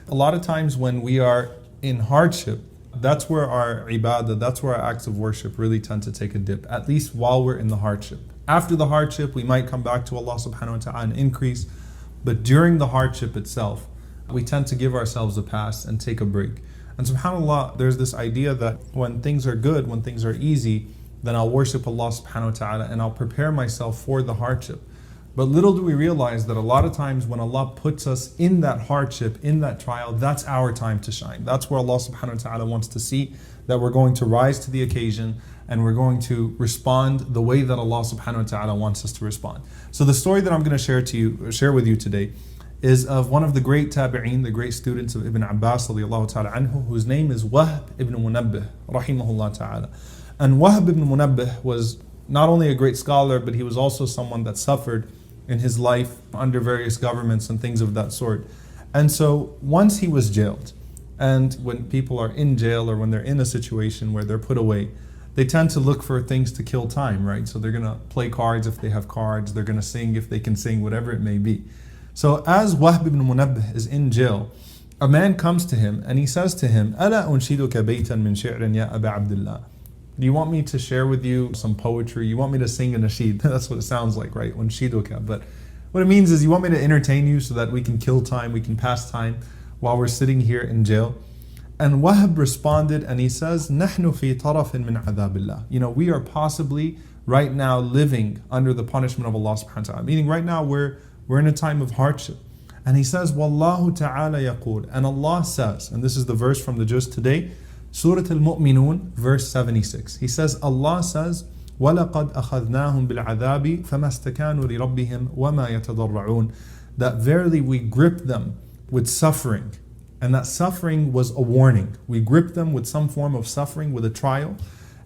A lot of times when we are in hardship, that's where our ibadah, that's where our acts of worship really tend to take a dip, at least while we're in the hardship. After the hardship, we might come back to Allah subhanahu wa ta'ala and increase, but during the hardship itself, we tend to give ourselves a pass and take a break. And subhanAllah, there's this idea that when things are good, when things are easy, then I'll worship Allah subhanahu wa ta'ala and I'll prepare myself for the hardship. But little do we realize that a lot of times when Allah puts us in that hardship, in that trial, that's our time to shine. That's where Allah subhanahu wa ta'ala wants to see that we're going to rise to the occasion and we're going to respond the way that Allah subhanahu wa ta'ala wants us to respond. So the story that I'm going to share with you today is of one of the great tabi'een, the great students of Ibn Abbas radiallahu ta'ala anhu, whose name is Wahb ibn Munabbih rahimahullah ta'ala. And Wahb ibn Munabbih was not only a great scholar, but he was also someone that suffered in his life under various governments and things of that sort. And so once he was jailed, and when people are in jail or when they're in a situation where they're put away, they tend to look for things to kill time, right? So they're going to play cards if they have cards, they're going to sing if they can sing, whatever it may be. So as Wahb ibn Munabbih is in jail, a man comes to him and he says to him, أَلَا أُنْشِدُكَ بَيْتًا مِنْ شِعْرٍ يَا أَبَا عَبْدِ اللَّهِ. Do you want me to share with you some poetry? You want me to sing a nasheed? That's what it sounds like, right? Unshiduka. But what it means is you want me to entertain you so that we can kill time, we can pass time while we're sitting here in jail. And Wahb responded and he says, نَحْنُ فِي طَرَفٍ مِنْ عَذَابِ اللَّهِ. You know, we are possibly right now living under the punishment of Allah subhanahu wa ta'ala. Meaning right now we're in a time of hardship. And he says, وَاللَّهُ تَعَالَى يَقُولُ. And Allah says, and this is the verse from the juz today, Surah Al-Mu'minun, verse 76. He says, Allah says, وَلَقَدْ أَخَذْنَاهُمْ بِالْعَذَابِ فَمَا اسْتَكَانُوا لِرَبِّهِمْ وَمَا يَتَضَرَّعُونَ. That verily we gripped them with suffering. And that suffering was a warning. We gripped them with some form of suffering, with a trial.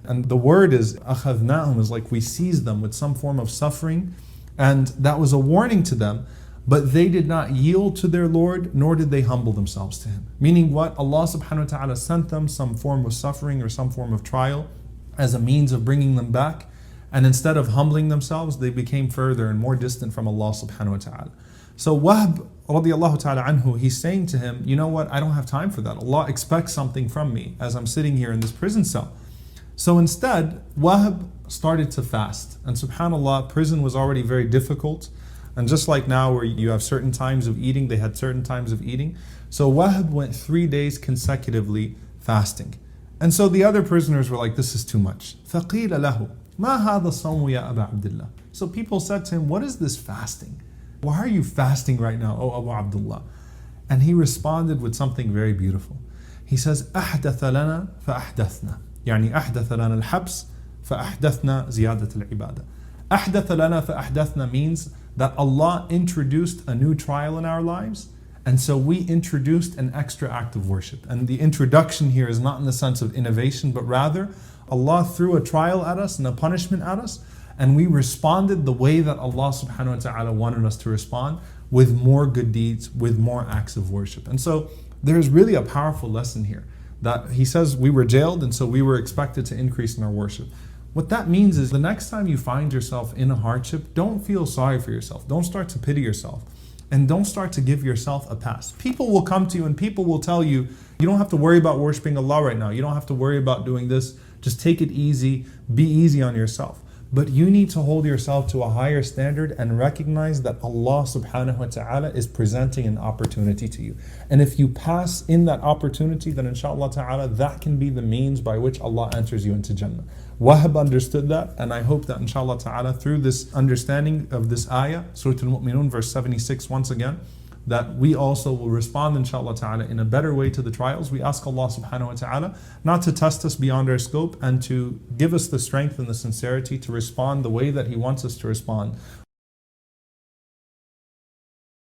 And the word is, أَخَذْنَاهُم, is like we seized them with some form of suffering. And that was a warning to them. But they did not yield to their Lord, nor did they humble themselves to Him. Meaning what? Allah subhanahu wa ta'ala sent them some form of suffering or some form of trial as a means of bringing them back. And instead of humbling themselves, they became further and more distant from Allah subhanahu wa ta'ala. So Wahb radiallahu ta'ala anhu, he's saying to him, you know what? I don't have time for that. Allah expects something from me as I'm sitting here in this prison cell. So instead, Wahb started to fast. And subhanAllah, prison was already very difficult. And just like now where you have certain times of eating, they had certain times of eating. So Wahb went 3 days consecutively fasting. And so the other prisoners were like, this is too much. فَقِيلَ لَهُ مَا هَذَا الصَّوْمُ يَا أَبَا عَبْدِ اللَّهِ. So people said to him, what is this fasting? Why are you fasting right now, O Abu Abdullah? And he responded with something very beautiful. He says, أَحْدَثَ لَنَا فَأَحْدَثْنَا. يعني أحدث لنا الحبس فأحدثنا زيادة العبادة. أحدث لنا فأحدثنا means that Allah introduced a new trial in our lives, and so we introduced an extra act of worship. And the introduction here is not in the sense of innovation, but rather Allah threw a trial at us and a punishment at us, and we responded the way that Allah subhanahu wa ta'ala wanted us to respond, with more good deeds, with more acts of worship. And so there's really a powerful lesson here, that he says we were jailed and so we were expected to increase in our worship. What that means is the next time you find yourself in a hardship, don't feel sorry for yourself. Don't start to pity yourself. And don't start to give yourself a pass. People will come to you and people will tell you, you don't have to worry about worshiping Allah right now. You don't have to worry about doing this. Just take it easy. Be easy on yourself. But you need to hold yourself to a higher standard and recognize that Allah subhanahu wa ta'ala is presenting an opportunity to you. And if you pass in that opportunity, then inshallah ta'ala, that can be the means by which Allah enters you into Jannah. Wahb understood that, and I hope that inshallah ta'ala, through this understanding of this ayah, Surah Al-Mu'minun, verse 76, once again, that we also will respond inshallah ta'ala in a better way to the trials. We ask Allah subhanahu wa ta'ala not to test us beyond our scope, and to give us the strength and the sincerity to respond the way that He wants us to respond.